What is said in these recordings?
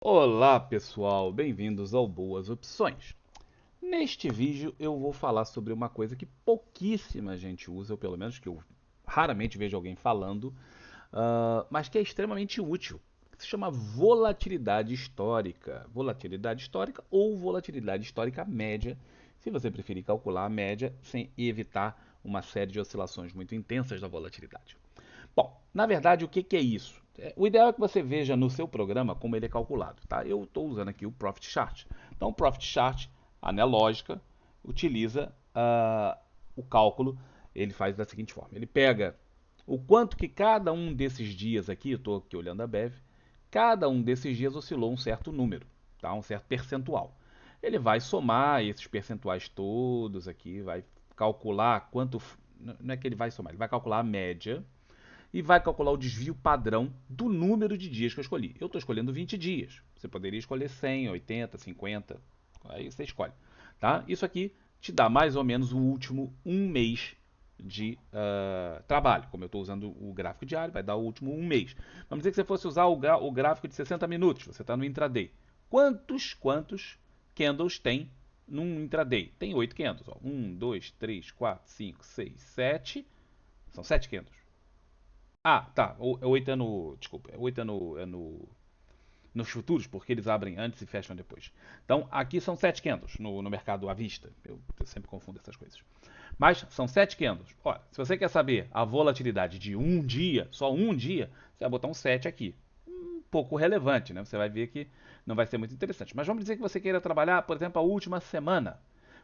Olá pessoal, bem-vindos ao Boas Opções. Neste vídeo eu vou falar sobre uma coisa que pouquíssima gente usa, ou pelo menos que eu raramente vejo alguém falando, mas que é extremamente útil, que se chama volatilidade histórica. Volatilidade histórica ou volatilidade histórica média, se você preferir calcular a média sem evitar uma série de oscilações muito intensas da volatilidade. Bom, na verdade, o que é isso? O ideal é que você veja no seu programa como ele é calculado, tá? Eu estou usando aqui o Profit Chart. Então, o Profit Chart, a lógica, utiliza o cálculo, ele faz da seguinte forma: ele pega o quanto que cada um desses dias aqui, eu estou aqui olhando a BEV, cada um desses dias oscilou um certo número, tá? Um certo percentual. Ele vai somar esses percentuais todos aqui, vai calcular quanto. Não é que ele vai somar, ele vai calcular a média e vai calcular o desvio padrão do número de dias que eu escolhi. Eu estou escolhendo 20 dias. Você poderia escolher 100, 80, 50. Aí você escolhe. Tá? Isso aqui te dá mais ou menos o último um mês de trabalho. Como eu estou usando o gráfico diário, vai dar o último um mês. Vamos dizer que você fosse usar o gráfico de 60 minutos. Você está no intraday. Quantos candles tem num intraday? Tem 8 candles. Ó. 1, 2, 3, 4, 5, 6, 7. São 7 candles. Ah, tá. O 8 é no. Desculpa. O 8 nos futuros, porque eles abrem antes e fecham depois. Então, aqui são 7 candles no mercado à vista. Eu sempre confundo essas coisas. Mas são 7 candles. Ora, se você quer saber a volatilidade de um dia, só um dia, você vai botar um 7 aqui. Um pouco relevante, né? Você vai ver que não vai ser muito interessante. Mas vamos dizer que você queira trabalhar, por exemplo, a última semana.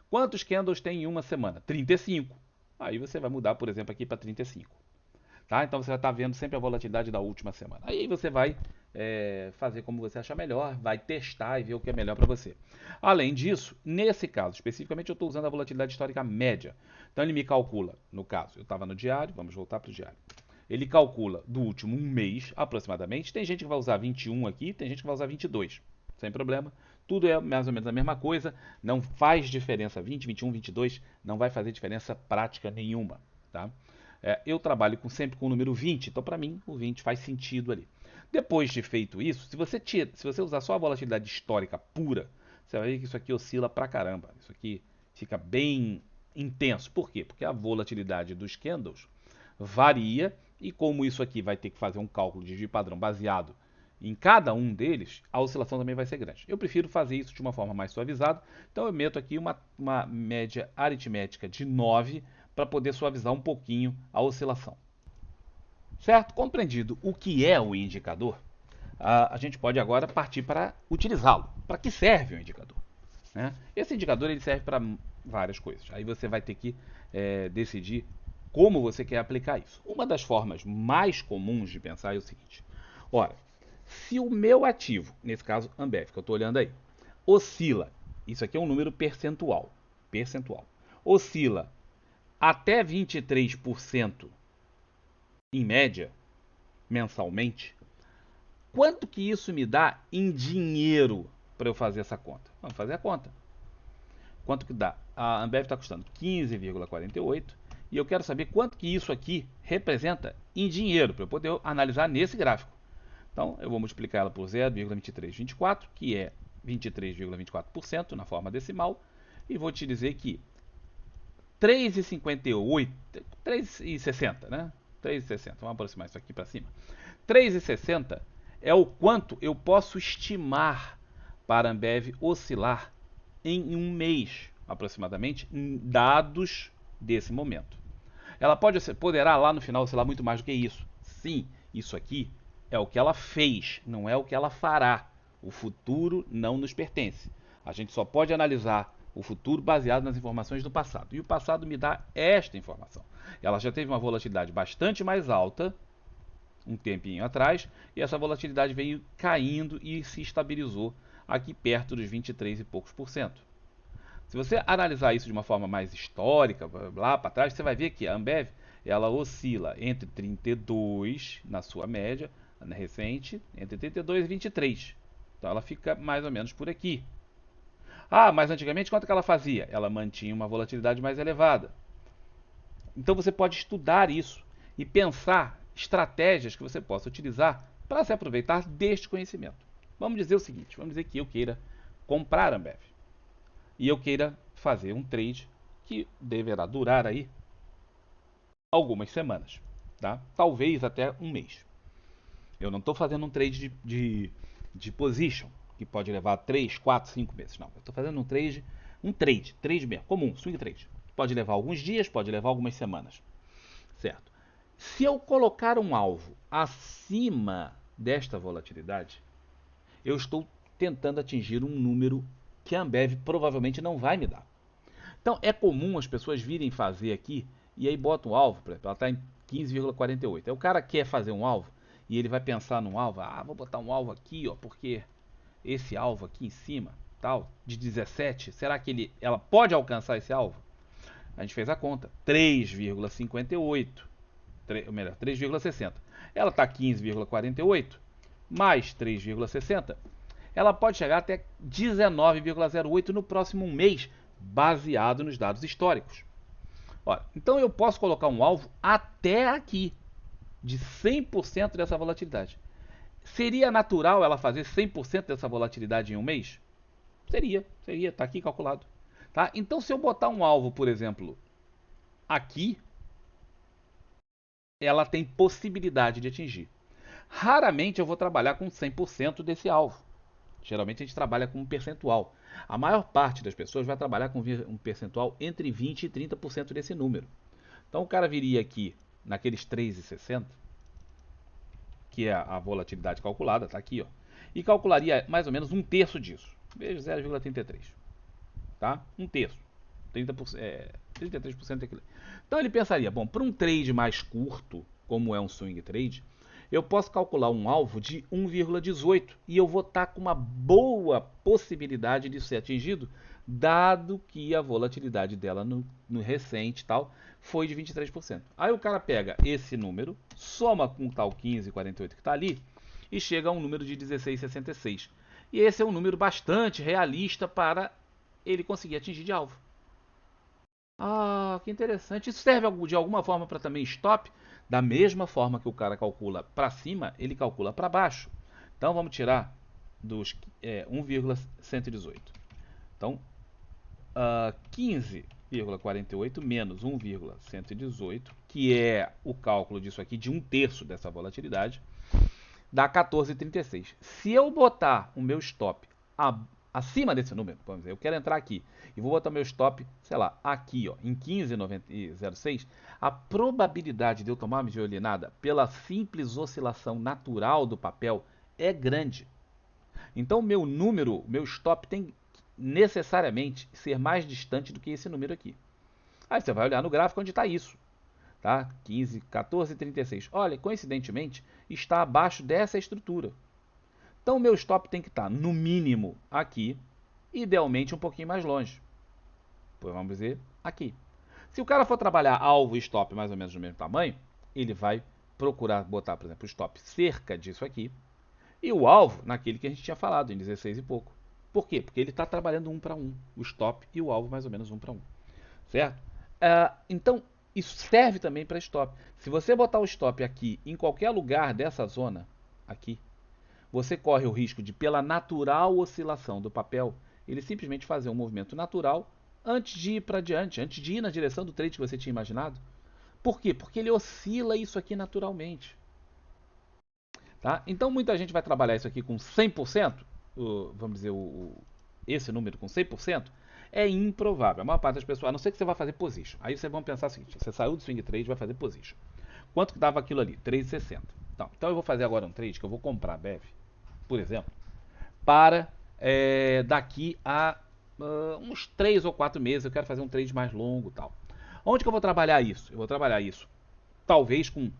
Quantos candles tem em uma semana? 35. Aí você vai mudar, por exemplo, aqui para 35. Tá? Então você vai estar vendo sempre a volatilidade da última semana. Aí você vai fazer como você achar melhor, vai testar e ver o que é melhor para você. Além disso, nesse caso especificamente, eu estou usando a volatilidade histórica média. Então ele me calcula, no caso, eu estava no diário, vamos voltar para o diário. Ele calcula do último um mês aproximadamente. Tem gente que vai usar 21 aqui, tem gente que vai usar 22, sem problema. Tudo é mais ou menos a mesma coisa, não faz diferença 20, 21, 22, não vai fazer diferença prática nenhuma, tá? Eu trabalho sempre com o número 20, então para mim o 20 faz sentido ali. Depois de feito isso, se você usar só a volatilidade histórica pura, você vai ver que isso aqui oscila pra caramba. Isso aqui fica bem intenso. Por quê? Porque a volatilidade dos candles varia e como isso aqui vai ter que fazer um cálculo de desvio padrão baseado em cada um deles, a oscilação também vai ser grande. Eu prefiro fazer isso de uma forma mais suavizada, então eu meto aqui uma média aritmética de 9 para poder suavizar um pouquinho a oscilação. Certo? Compreendido o que é o indicador, a gente pode agora partir para utilizá-lo. Para que serve o indicador? Né? Esse indicador ele serve para várias coisas. Aí você vai ter que decidir como você quer aplicar isso. Uma das formas mais comuns de pensar é o seguinte: ora, se o meu ativo, nesse caso Ambev, que eu estou olhando aí, oscila, isso aqui é um número percentual, oscila até 23% em média, mensalmente, quanto que isso me dá em dinheiro para eu fazer essa conta? Vamos fazer a conta. Quanto que dá? A Ambev está custando 15,48 e eu quero saber quanto que isso aqui representa em dinheiro para eu poder analisar nesse gráfico. Então, eu vou multiplicar ela por 0,2324, que é 23,24% na forma decimal, e vou te dizer que 3,58, 3,60, né? 3,60, vamos aproximar isso aqui para cima. 3,60 é o quanto eu posso estimar para a Ambev oscilar em um mês, aproximadamente, em dados desse momento. Ela poderá lá no final oscilar muito mais do que isso. Sim, isso aqui é o que ela fez, não é o que ela fará. O futuro não nos pertence. A gente só pode analisar o futuro baseado nas informações do passado. E o passado me dá esta informação. Ela já teve uma volatilidade bastante mais alta um tempinho atrás, e essa volatilidade veio caindo e se estabilizou aqui perto dos 23 e poucos por cento. Se você analisar isso de uma forma mais histórica, lá para trás, você vai ver que a Ambev ela oscila entre 32 na sua média, recente, entre 32 e 23. Então ela fica mais ou menos por aqui. Ah, mas antigamente quanto que ela fazia? Ela mantinha uma volatilidade mais elevada. Então você pode estudar isso e pensar estratégias que você possa utilizar para se aproveitar deste conhecimento. Vamos dizer o seguinte, vamos dizer que eu queira comprar a Ambev e eu queira fazer um trade que deverá durar aí algumas semanas, tá? Talvez até um mês. Eu não estou fazendo um trade de position, que pode levar 3, 4, 5 meses. Não, eu estou fazendo trade mesmo, comum, swing trade. Pode levar alguns dias, pode levar algumas semanas, certo? Se eu colocar um alvo acima desta volatilidade, eu estou tentando atingir um número que a Ambev provavelmente não vai me dar. Então é comum as pessoas virem fazer aqui e aí bota o alvo, por exemplo, ela está em 15,48. Aí o cara quer fazer um alvo e ele vai pensar num alvo, vou botar um alvo aqui, ó, porque esse alvo aqui em cima, tal, de 17, será que ela pode alcançar esse alvo? A gente fez a conta, 3,58, ou melhor, 3,60. Ela está 15,48 mais 3,60, ela pode chegar até 19,08 no próximo mês, baseado nos dados históricos. Olha, então eu posso colocar um alvo até aqui, de 100% dessa volatilidade. Seria natural ela fazer 100% dessa volatilidade em um mês? Seria, está aqui calculado. Tá? Então se eu botar um alvo, por exemplo, aqui, ela tem possibilidade de atingir. Raramente eu vou trabalhar com 100% desse alvo. Geralmente a gente trabalha com um percentual. A maior parte das pessoas vai trabalhar com um percentual entre 20% e 30% desse número. Então o cara viria aqui naqueles 3,60, que é a volatilidade calculada, está aqui, ó, e calcularia mais ou menos um terço disso. Veja 0,33, tá? Um terço. 33% daquilo. Então ele pensaria, bom, para um trade mais curto, como é um swing trade, eu posso calcular um alvo de 1,18 e eu vou estar com uma boa possibilidade de ser atingido, dado que a volatilidade dela no recente tal foi de 23%. Aí o cara pega esse número, soma com o tal 15,48 que está ali e chega a um número de 16,66. E esse é um número bastante realista para ele conseguir atingir de alvo. Que interessante. Isso serve de alguma forma para também stop? Da mesma forma que o cara calcula para cima, ele calcula para baixo. Então vamos tirar dos 1,118. Então, 15,48 menos 1,118, que é o cálculo disso aqui de um terço dessa volatilidade, dá 14,36. Se eu botar o meu stop acima desse número, vamos dizer, eu quero entrar aqui e vou botar meu stop, sei lá, aqui, ó, em 15,06, a probabilidade de eu tomar uma violinada pela simples oscilação natural do papel é grande. Então meu número, meu stop tem necessariamente ser mais distante do que esse número aqui. Aí você vai olhar no gráfico onde está isso. Tá? 15, 14, 36. Olha, coincidentemente, está abaixo dessa estrutura. Então o meu stop tem que estar no mínimo aqui, idealmente um pouquinho mais longe. Pois vamos dizer aqui. Se o cara for trabalhar alvo e stop mais ou menos do mesmo tamanho, ele vai procurar botar, por exemplo, o stop cerca disso aqui e o alvo naquele que a gente tinha falado, em 16 e pouco. Por quê? Porque ele está trabalhando 1 para 1. O stop e o alvo mais ou menos 1 para 1. Certo? Então, isso serve também para stop. Se você botar o stop aqui, em qualquer lugar dessa zona, aqui, você corre o risco de, pela natural oscilação do papel, ele simplesmente fazer um movimento natural antes de ir para diante, antes de ir na direção do trade que você tinha imaginado. Por quê? Porque ele oscila isso aqui naturalmente. Tá? Então muita gente vai trabalhar isso aqui com 100%, vamos dizer, esse número com 100%, é improvável. A maior parte das pessoas, a não ser que você vá fazer position. Aí vocês vão pensar o seguinte, você saiu do swing trade e vai fazer position. Quanto que dava aquilo ali? 3,60. Então eu vou fazer agora um trade que eu vou comprar a BEV, por exemplo, para daqui a uns 3 ou 4 meses eu quero fazer um trade mais longo, tal. Onde que eu vou trabalhar isso? Eu vou trabalhar isso talvez com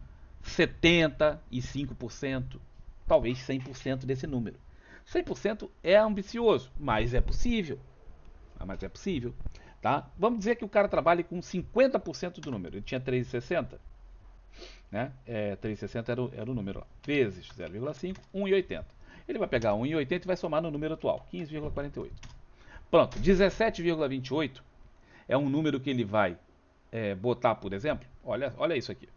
75%, talvez 100% desse número. 100% é ambicioso, mas é possível. Tá? Vamos dizer que o cara trabalhe com 50% do número. Ele tinha 3,60, né? 3,60 era o número lá. Vezes 0,5, 1,80. Ele vai pegar 1,80 e vai somar no número atual, 15,48. Pronto, 17,28 é um número que ele vai botar, por exemplo, olha isso aqui.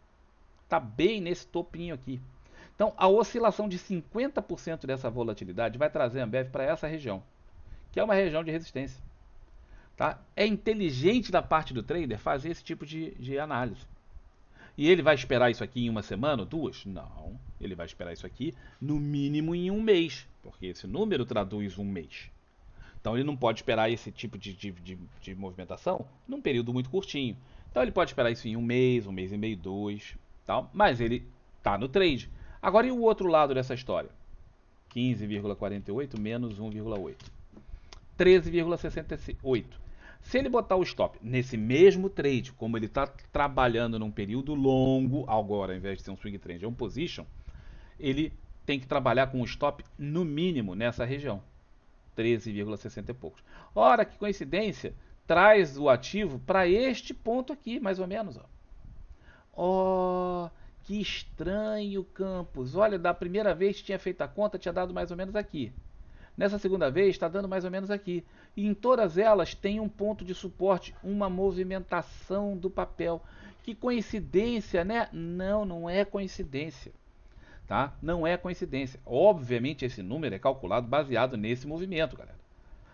Está bem nesse topinho aqui. Então, a oscilação de 50% dessa volatilidade vai trazer a Ambev para essa região, que é uma região de resistência. Tá? É inteligente da parte do trader fazer esse tipo de análise. E ele vai esperar isso aqui em uma semana ou duas? Não. Ele vai esperar isso aqui no mínimo em um mês, porque esse número traduz um mês. Então ele não pode esperar esse tipo de movimentação num período muito curtinho. Então ele pode esperar isso em um mês e meio, dois, tal, mas ele está no trade. Agora e o outro lado dessa história? 15,48 menos 1,8. 13,68. Se ele botar o stop nesse mesmo trade, como ele está trabalhando num período longo, agora ao invés de ser um swing trade, é um position, ele tem que trabalhar com o stop no mínimo nessa região. 13,60 e poucos. Ora, que coincidência, traz o ativo para este ponto aqui, mais ou menos. Ó, que estranho, Campos. Olha, da primeira vez que tinha feito a conta, tinha dado mais ou menos aqui. Nessa segunda vez, está dando mais ou menos aqui. E em todas elas tem um ponto de suporte, uma movimentação do papel. Que coincidência, né? Não, não é coincidência. Tá? Não é coincidência. Obviamente, esse número é calculado baseado nesse movimento, galera.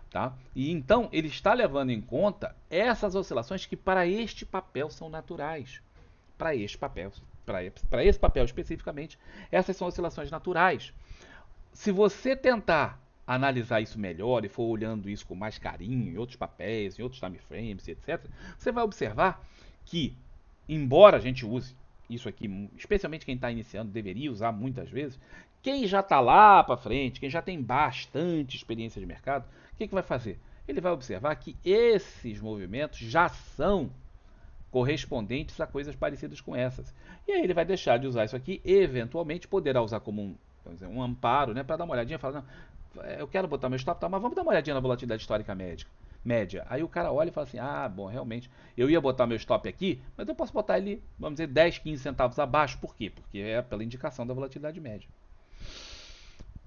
Tá? E então, ele está levando em conta essas oscilações que para este papel são naturais. Para este papel, para esse papel especificamente, essas são oscilações naturais. Se você tentar analisar isso melhor e for olhando isso com mais carinho em outros papéis, em outros time frames, etc., você vai observar que, embora a gente use isso aqui, especialmente quem está iniciando, deveria usar muitas vezes, quem já está lá para frente, quem já tem bastante experiência de mercado, o que vai fazer? Ele vai observar que esses movimentos já são correspondentes a coisas parecidas com essas. E aí ele vai deixar de usar isso aqui e, eventualmente, poderá usar como um amparo, né, para dar uma olhadinha e falar, não, eu quero botar meu stop, tá, mas vamos dar uma olhadinha na volatilidade histórica média. Aí o cara olha e fala assim, ah, bom, realmente, eu ia botar meu stop aqui, mas eu posso botar ele, vamos dizer, 10, 15 centavos abaixo. Por quê? Porque é pela indicação da volatilidade média.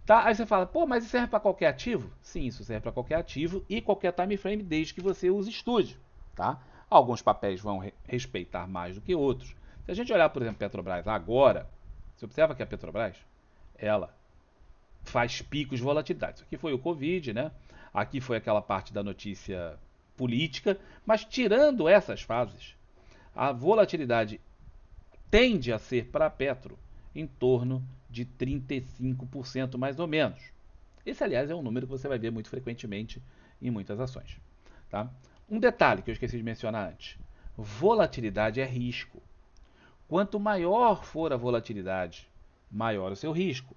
Tá? Aí você fala, pô, mas isso serve para qualquer ativo? Sim, isso serve para qualquer ativo e qualquer time frame, desde que você use estude. Tá? Alguns papéis vão respeitar mais do que outros. Se a gente olhar, por exemplo, Petrobras agora, você observa que a Petrobras, ela faz picos de volatilidade. Isso aqui foi o Covid, né? Aqui foi aquela parte da notícia política, mas tirando essas fases, a volatilidade tende a ser para a Petro em torno de 35% mais ou menos. Esse, aliás, é um número que você vai ver muito frequentemente em muitas ações. Tá? Um detalhe que eu esqueci de mencionar antes: volatilidade é risco. Quanto maior for a volatilidade, maior o seu risco.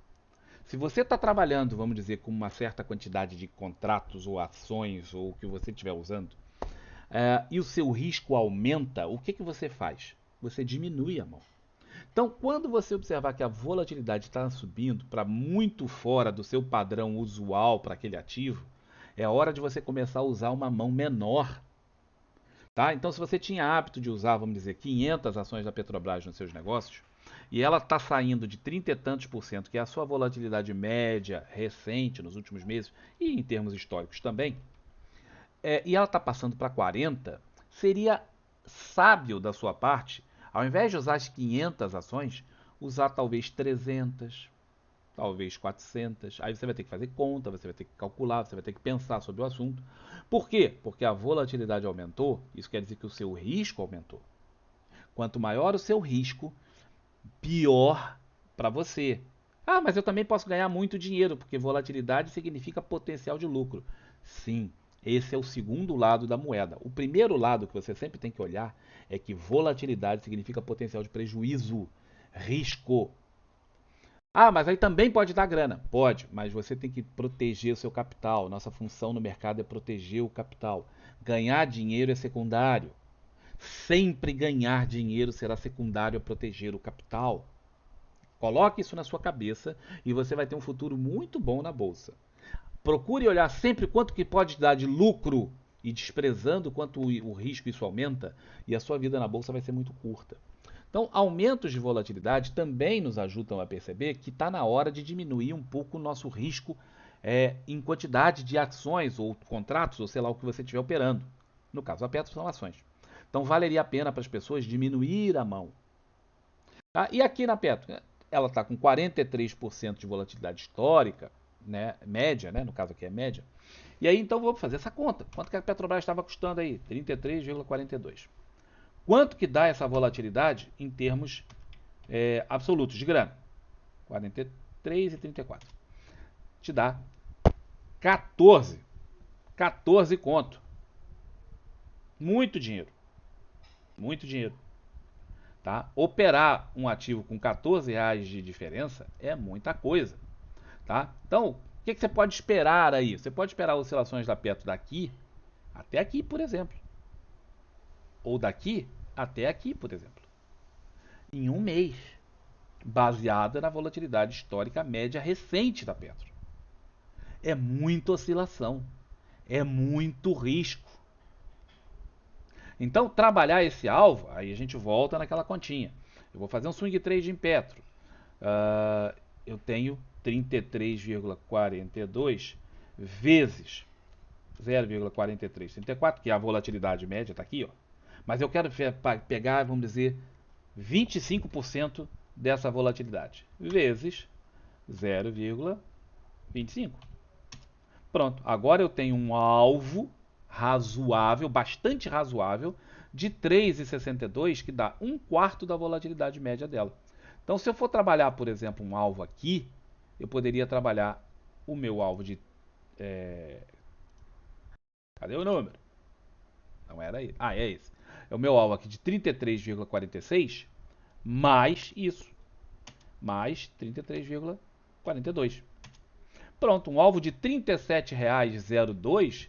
Se você está trabalhando, vamos dizer, com uma certa quantidade de contratos ou ações ou o que você estiver usando, e o seu risco aumenta, o que você faz? Você diminui a mão. Então, quando você observar que a volatilidade está subindo para muito fora do seu padrão usual para aquele ativo, é hora de você começar a usar uma mão menor. Tá? Então, se você tinha hábito de usar, vamos dizer, 500 ações da Petrobras nos seus negócios, e ela está saindo de 30 e tantos por cento, que é a sua volatilidade média recente nos últimos meses, e em termos históricos também, e ela está passando para 40, seria sábio da sua parte, ao invés de usar as 500 ações, usar talvez 300, talvez 400. Aí você vai ter que fazer conta, você vai ter que calcular, você vai ter que pensar sobre o assunto. Por quê? Porque a volatilidade aumentou, isso quer dizer que o seu risco aumentou. Quanto maior o seu risco, pior para você. Ah, mas eu também posso ganhar muito dinheiro, porque volatilidade significa potencial de lucro. Sim, esse é o segundo lado da moeda. O primeiro lado que você sempre tem que olhar é que volatilidade significa potencial de prejuízo, risco. Ah, mas aí também pode dar grana. Pode, mas você tem que proteger o seu capital. Nossa função no mercado é proteger o capital. Ganhar dinheiro é secundário. Sempre ganhar dinheiro será secundário a proteger o capital. Coloque isso na sua cabeça e você vai ter um futuro muito bom na bolsa. Procure olhar sempre quanto que pode dar de lucro e desprezando quanto o risco isso aumenta, e a sua vida na bolsa vai ser muito curta. Então, aumentos de volatilidade também nos ajudam a perceber que está na hora de diminuir um pouco o nosso risco em quantidade de ações ou contratos, ou sei lá o que você estiver operando. No caso, a Petro são ações. Então, valeria a pena para as pessoas diminuir a mão. Tá? E aqui na Petro, ela está com 43% de volatilidade histórica, né, média, né, no caso aqui é média. E aí então vou fazer essa conta. Quanto que a Petrobras estava custando aí? 33,42. Quanto que dá essa volatilidade em termos absolutos de grana? 43 e 34. Te dá 14. 14 conto. Muito dinheiro. Muito dinheiro. Tá? Operar um ativo com 14 reais de diferença é muita coisa. Tá? Então, o que você pode esperar aí? Você pode esperar oscilações da Petro daqui até aqui, por exemplo. Ou daqui até aqui, por exemplo. Em um mês. Baseada na volatilidade histórica média recente da Petro. É muita oscilação. É muito risco. Então, trabalhar esse alvo, aí a gente volta naquela continha. Eu vou fazer um swing trade em Petro. Eu tenho 33,42 vezes 0,4334, que é a volatilidade média, está aqui, ó. Mas eu quero pegar, vamos dizer, 25% dessa volatilidade, vezes 0,25. Pronto, agora eu tenho um alvo razoável, bastante razoável, de 3,62, que dá um quarto da volatilidade média dela. Então, se eu for trabalhar, por exemplo, um alvo aqui, eu poderia trabalhar o meu alvo de... Cadê o número? Não era isso. Ah, é esse. É o meu alvo aqui de 33,46 mais isso. Mais 33,42. Pronto, um alvo de R$ 37,02.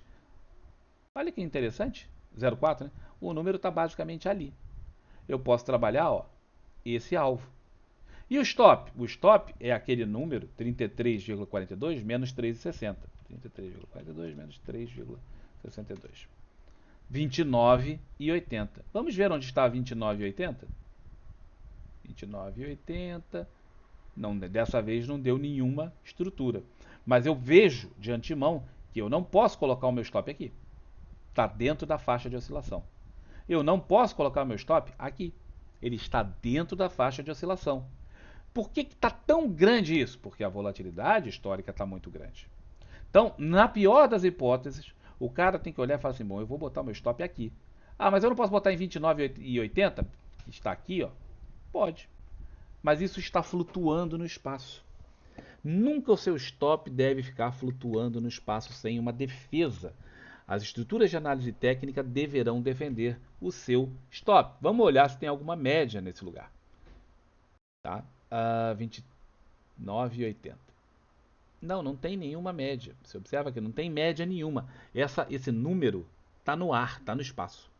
Olha que interessante. 0,4, né? O número está basicamente ali. Eu posso trabalhar, ó, esse alvo. E o stop? O stop é aquele número 33,42 menos 3,60. 33,42 menos 3,62. 29,80. Vamos ver onde está 29,80? 29,80. Não, dessa vez não deu nenhuma estrutura. Mas eu vejo de antemão que eu não posso colocar o meu stop aqui. Está dentro da faixa de oscilação. Eu não posso colocar o meu stop aqui. Ele está dentro da faixa de oscilação. Por que está tão grande isso? Porque a volatilidade histórica está muito grande. Então, na pior das hipóteses, o cara tem que olhar e falar assim, bom, eu vou botar o meu stop aqui. Ah, mas eu não posso botar em 29,80, que está aqui, ó. Pode. Mas isso está flutuando no espaço. Nunca o seu stop deve ficar flutuando no espaço sem uma defesa. As estruturas de análise técnica deverão defender o seu stop. Vamos olhar se tem alguma média nesse lugar. Tá? 29,80. Não, não tem nenhuma média. Você observa que não tem média nenhuma. Esse número está no ar, está no espaço.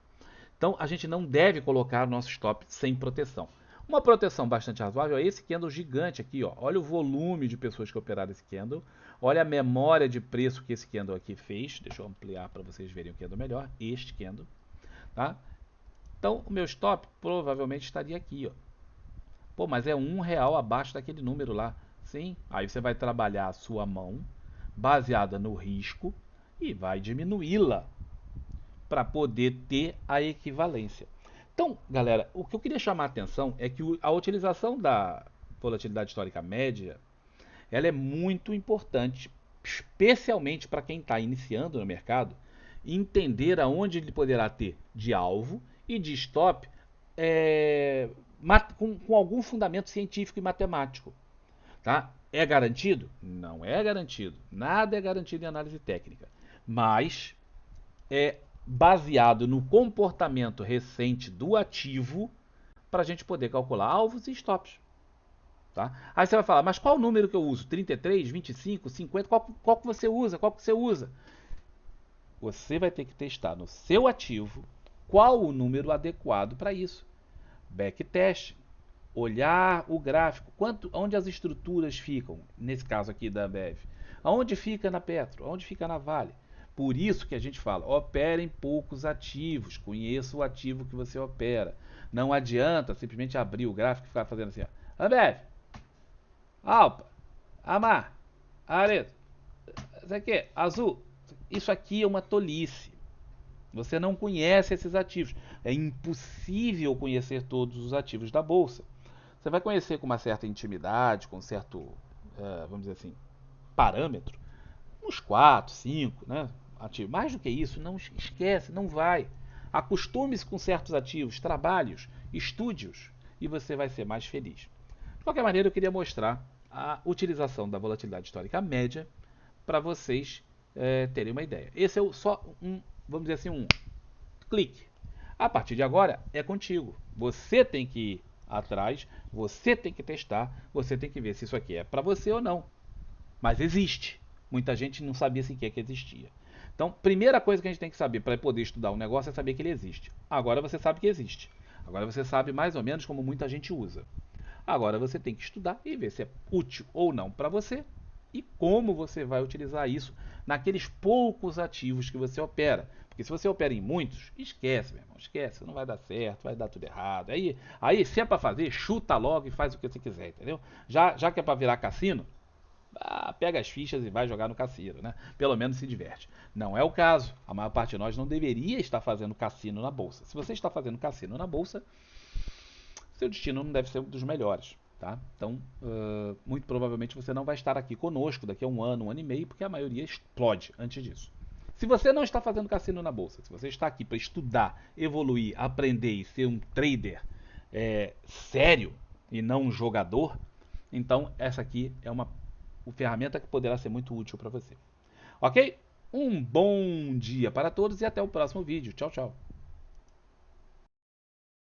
Então a gente não deve colocar o nosso stop sem proteção. Uma proteção bastante razoável é esse candle gigante aqui, ó. Olha o volume de pessoas que operaram esse candle. Olha a memória de preço que esse candle aqui fez. Deixa eu ampliar para vocês verem o candle melhor. Este candle. Tá? Então o meu stop provavelmente estaria aqui, ó. Pô, mas é R$ 1 abaixo daquele número lá. Sim, aí você vai trabalhar a sua mão baseada no risco e vai diminuí-la para poder ter a equivalência. Então, galera, o que eu queria chamar a atenção é que a utilização da volatilidade histórica média, ela é muito importante, especialmente para quem está iniciando no mercado, entender aonde ele poderá ter de alvo e de stop com algum fundamento científico e matemático. Tá? É garantido? Não é garantido. Nada é garantido em análise técnica. Mas é baseado no comportamento recente do ativo para a gente poder calcular alvos e stops. Tá? Aí você vai falar, mas qual o número que eu uso? 33, 25, 50? Qual que você usa? Qual que você usa? Você vai ter que testar no seu ativo qual o número adequado para isso. Backtest. Olhar o gráfico, onde as estruturas ficam, nesse caso aqui da Ambev, aonde fica na Petro, aonde fica na Vale. Por isso que a gente fala, operem poucos ativos, conheça o ativo que você opera. Não adianta simplesmente abrir o gráfico e ficar fazendo assim, ó. Ambev, Alpa, Amar, Arezo, isso aqui, Azul. Isso aqui é uma tolice. Você não conhece esses ativos. É impossível conhecer todos os ativos da Bolsa. Você vai conhecer com uma certa intimidade, com um certo, vamos dizer assim, parâmetro, uns 4, 5, né? Ativos. Mais do que isso, não esquece, não vai. Acostume-se com certos ativos, trabalhos, estude-os e você vai ser mais feliz. De qualquer maneira, eu queria mostrar a utilização da volatilidade histórica média para vocês terem uma ideia. Esse é só um, vamos dizer assim, um clique. A partir de agora é contigo. Você tem que ir atrás, você tem que testar, você tem que ver se isso aqui é para você ou não. Mas existe. Muita gente não sabia sequer que existia. Então, primeira coisa que a gente tem que saber para poder estudar um negócio é saber que ele existe. Agora você sabe que existe. Agora você sabe mais ou menos como muita gente usa. Agora você tem que estudar e ver se é útil ou não para você e como você vai utilizar isso naqueles poucos ativos que você opera. Porque se você opera em muitos, esquece, meu irmão, esquece, não vai dar certo, vai dar tudo errado. Aí se é para fazer, chuta logo e faz o que você quiser, entendeu? Já que é para virar cassino, pega as fichas e vai jogar no cassino, né? Pelo menos se diverte. Não é o caso. A maior parte de nós não deveria estar fazendo cassino na bolsa. Se você está fazendo cassino na bolsa, seu destino não deve ser um dos melhores. Tá? Então, muito provavelmente você não vai estar aqui conosco daqui a um ano e meio, porque a maioria explode antes disso. Se você não está fazendo cassino na bolsa, se você está aqui para estudar, evoluir, aprender e ser um trader sério e não um jogador, então essa aqui é uma ferramenta que poderá ser muito útil para você. Ok? Um bom dia para todos e até o próximo vídeo. Tchau, tchau.